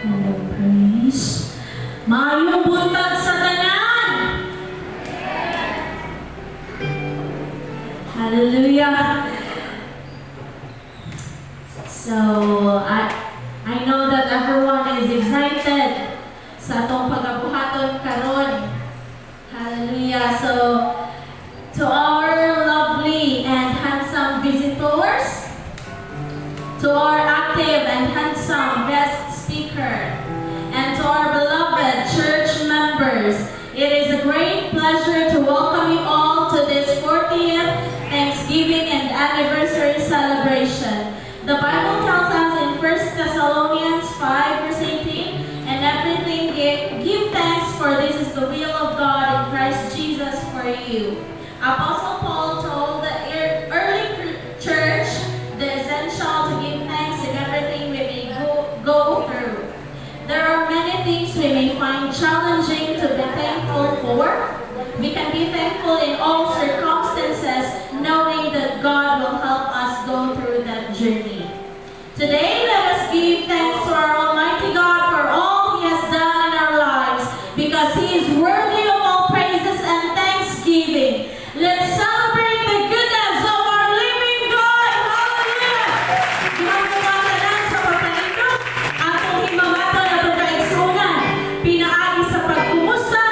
Hello, praise. Mayong buntag sa tanan! Hallelujah! So, I know that everyone is excited sa atong pagabuhaton karon. Hallelujah! So, to our lovely and handsome visitors, to our active and handsome guest speaker, and to our beloved church members, it is a great pleasure to welcome you all to this 40th Thanksgiving and anniversary celebration. The Bible tells us in 1 Thessalonians 5 verse 18, and everything give thanks, for this is the will of God in Christ Jesus for you. Apostle Paul told the early church the essential to give thanks in everything we may go through. There are many things we may find challenging to be thankful for. We can be thankful in all circumstances, knowing that God will help us go through that journey. Today, let us give thanks to our Almighty God for all He has done in our lives, because He is worthy of all praises and thanksgiving. Let's celebrate the goodness of our living God. Hallelujah! Ginagawa sa pagpalindot, atong himamatan at pagkaigsunan, pinaagi sa pagkumusta,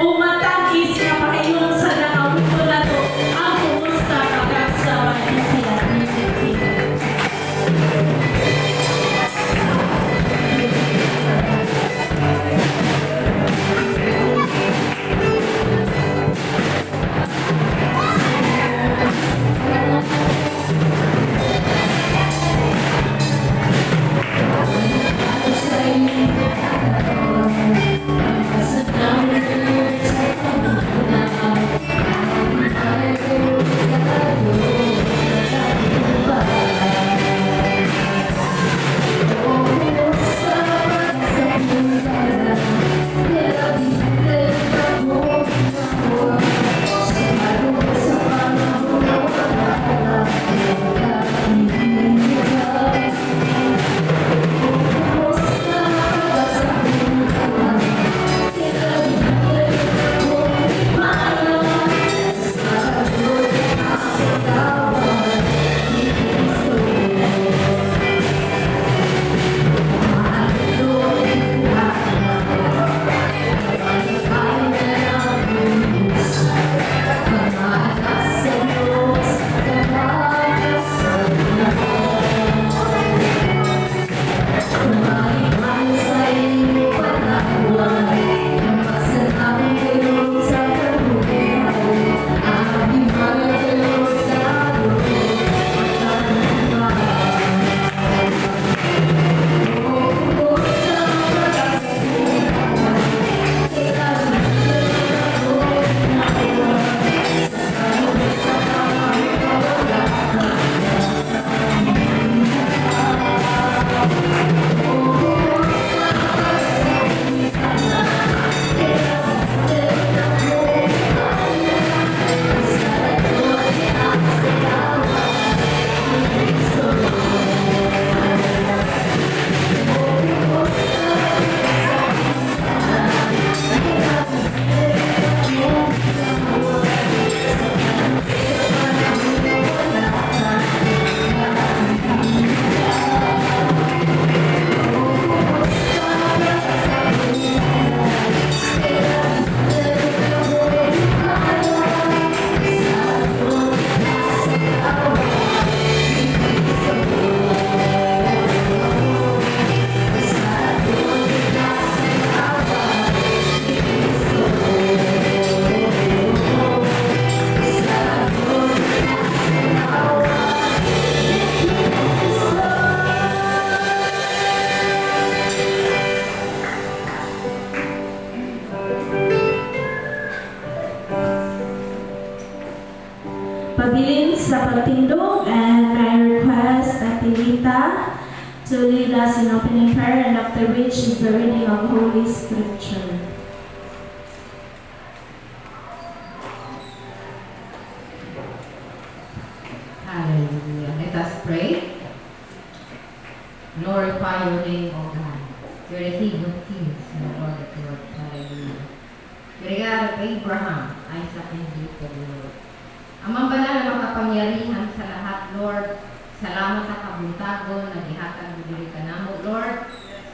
o matagis na pahayon sa nakawito na to, ang kumusta pagkasama ni sila. Pabilin sa pagtindog, and I request Atilita to lead us in opening prayer, and after which is the reading of Holy Scripture. Hallelujah. Let us pray. Glorify your name, O God. You receive good things in the Lord, Lord. Hallelujah. Yung regalo kay Abraham, Isaac, and Jacob, Lord. Amang banal na makapangyarihan sa lahat, Lord. Salamat sa kabuntagon na gihatag mo diri kanamo, Lord.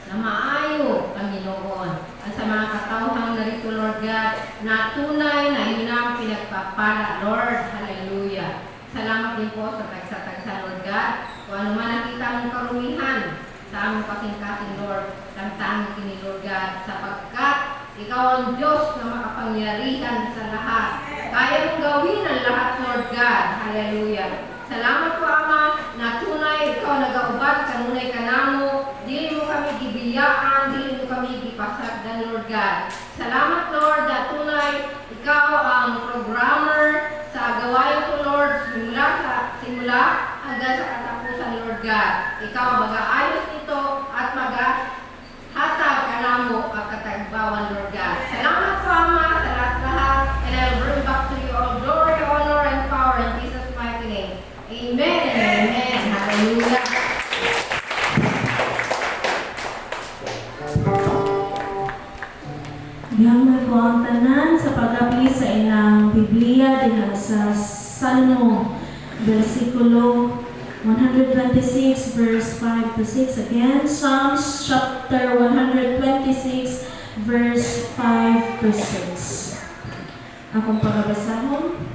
Na maayo ang Ginoo. At sa mga katawhang narito, Lord God, na tunay na inang pinagpapala, Lord. Hallelujah. Salamat din po sa tagsa-tagsa, Lord God. Kung ano man nakita mong karumihan sa among kasing-kasing, Lord, tangtang kini, Lord God, sapagkat Ikaw ang Diyos na makapangyarihan sa lahat. Kaya mong gawin ang lahat, Lord God. Hallelujah. Salamat po, Ama, na tunay Ikaw nag-aubad, kanunay kanamo, dili mo kami gibiyaan, dili mo kami gipasagdan, Lord God. Salamat, Lord, na tunay Ikaw ang programmer sa gawain ko, Lord, simula hanggang sa katapusan, Lord God. Ikaw ang mag-aayos nito at hatag kanamo at katagbawan, Lord God. Salamat po, Ama, sa lahat-lahat, and I will bring back to you all glory, honor, and power in Jesus' mighty name. Amen and amen. Hallelujah. Gamay ko ang tanan sa pag-api sa ilang Biblia diha sa Salmo, versikulo 126 verse 5 to 6. Again, Psalms chapter 126 verse 5 to 6. Akong pagabasahon.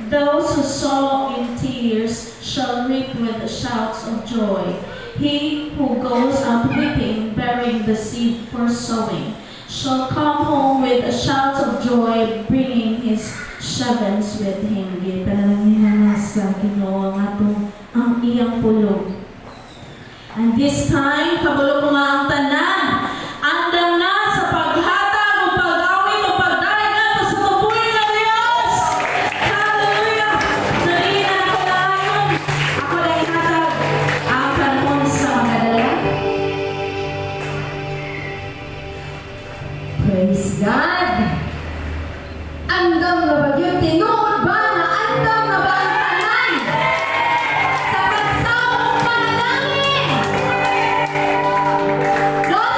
Those who sow in tears shall reap with shouts of joy. He who goes out weeping, bearing the seed for sowing, shall come home with shouts of joy, bringing his sheaves with him. Panalangin sa Ginoo ang atong ang iyang pulong. And this time, kabalo ko nga ang tanan, andam na sa paghatag o pag-awit o pagdaig nato sa tubuhin ng Diyos. Hallelujah! Nariyan ako na ayon. Ako na ihatag ang kanon sa mga dala. Praise God! Andam na ba yun? Tinuod ba na andam na ba ang tanan? Sa pagsawang panalangin! Lord,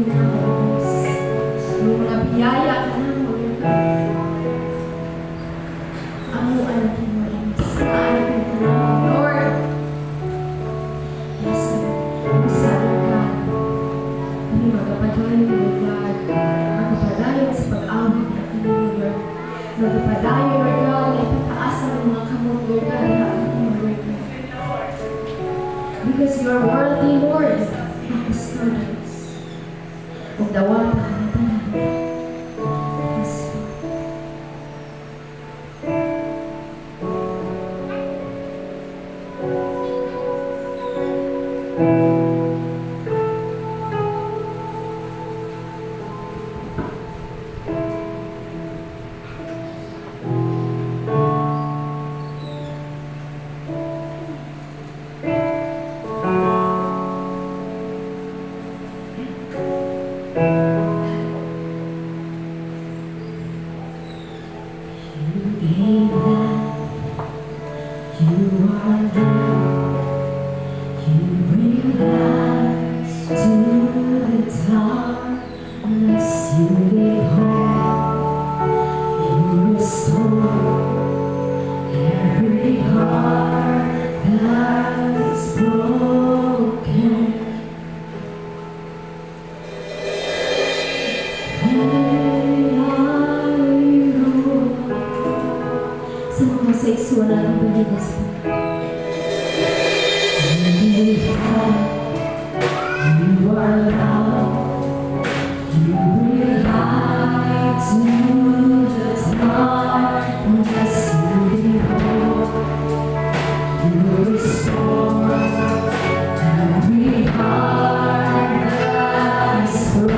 nais. Yung mga biyaya ka na mo, ang mo alagin mo rin. Alagin ka na mo, Lord. Yes, Lord. Masarap ka. Hindi magpapadayon mo, God. Magpapadayon sa pag-awit natin mo, Lord. Magpapadayon, Lord God, na ipataas ang mga kamot, Lord God, na aking mo, Lord God. Because you are worthy, Lord, of custodians of the one that has done. Yes. Sa mga seksual na baligas po. You are love. You bring light to the darkness. You behold. You restore every heart that is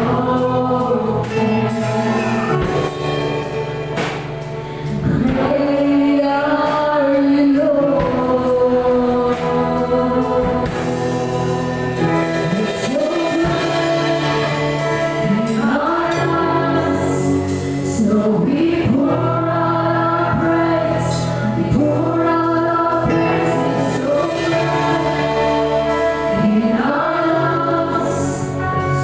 broken. Great are you, Lord. It's your blood in our lives, so we pour out our praise. We pour out our praise. It's your blood in our lives,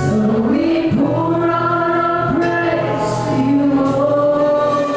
so we pour out our praise to you, Lord.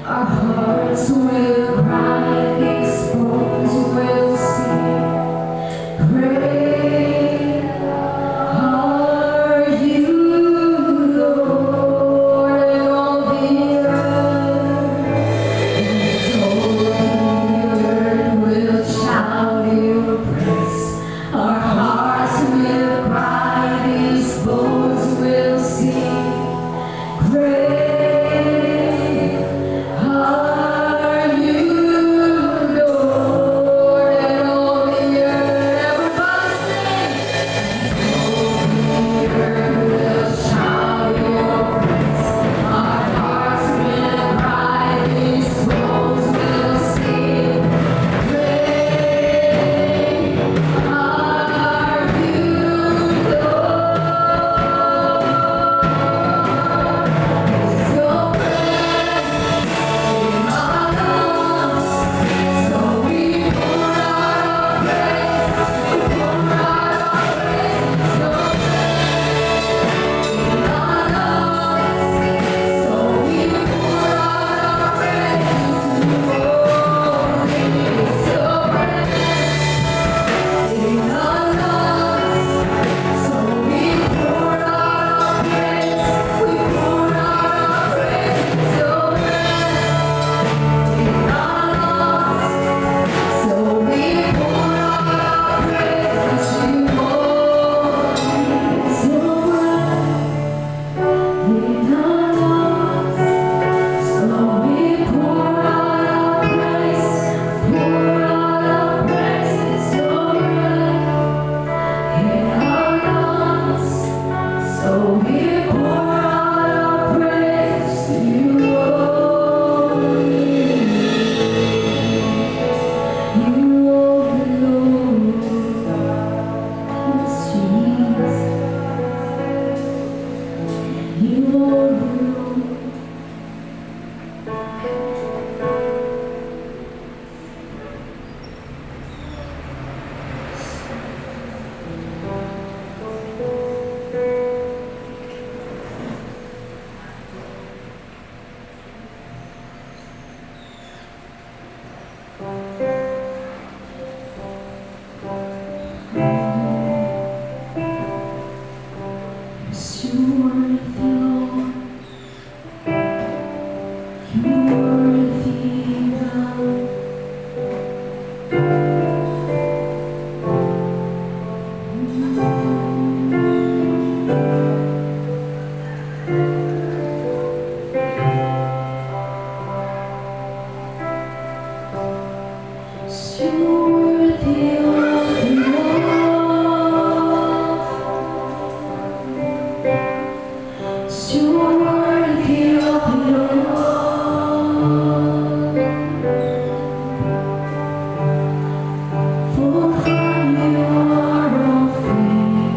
Our hearts will cry, these bones will sing. Great are you, Lord, and all the earth. And all the earth will shout your praise. Our hearts For from you are all things.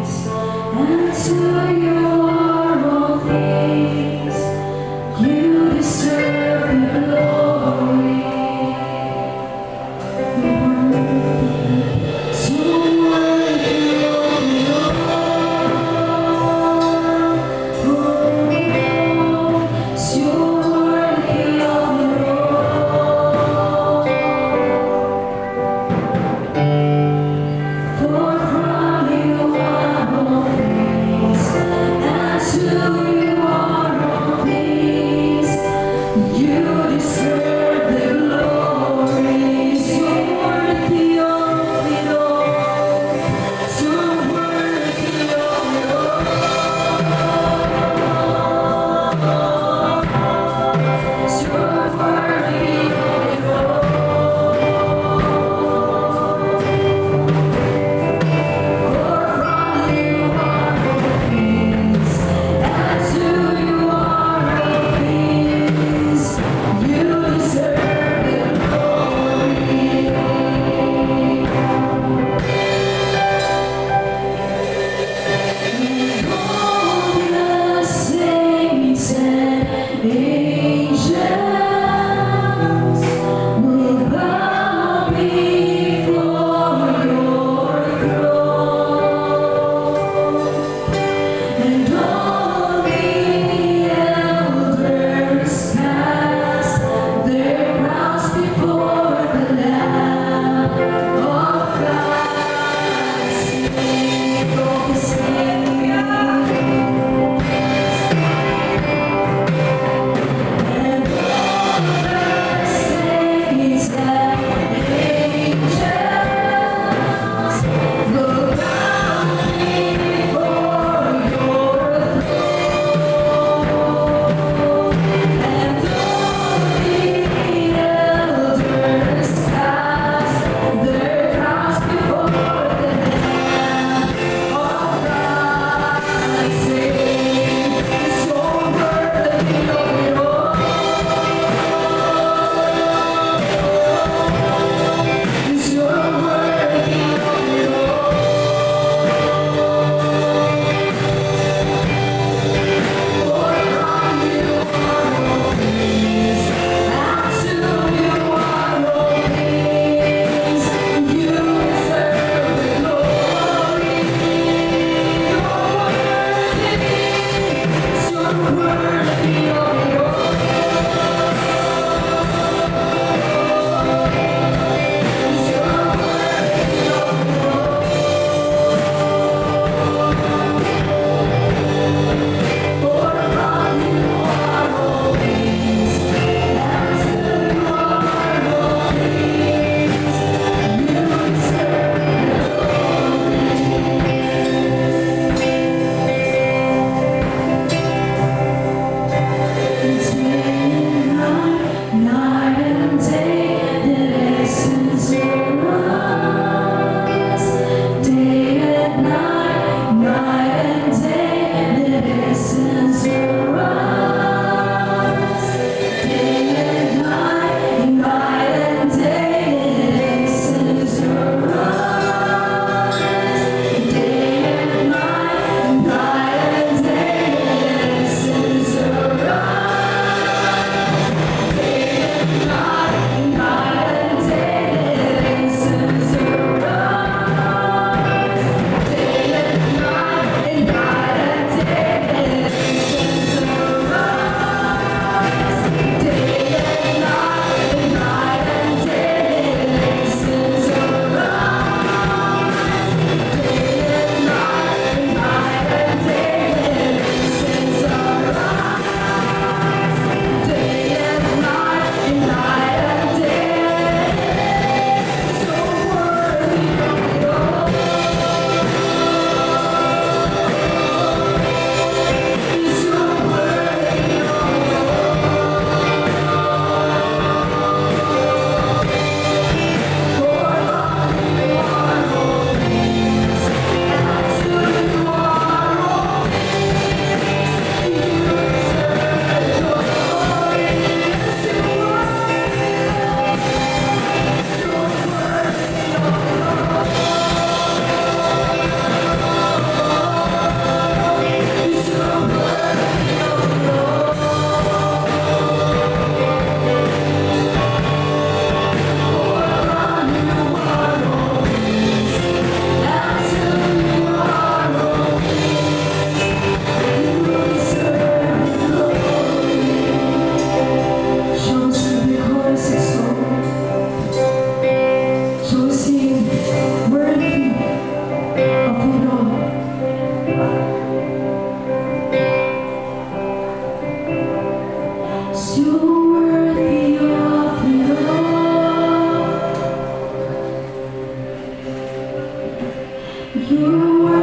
You are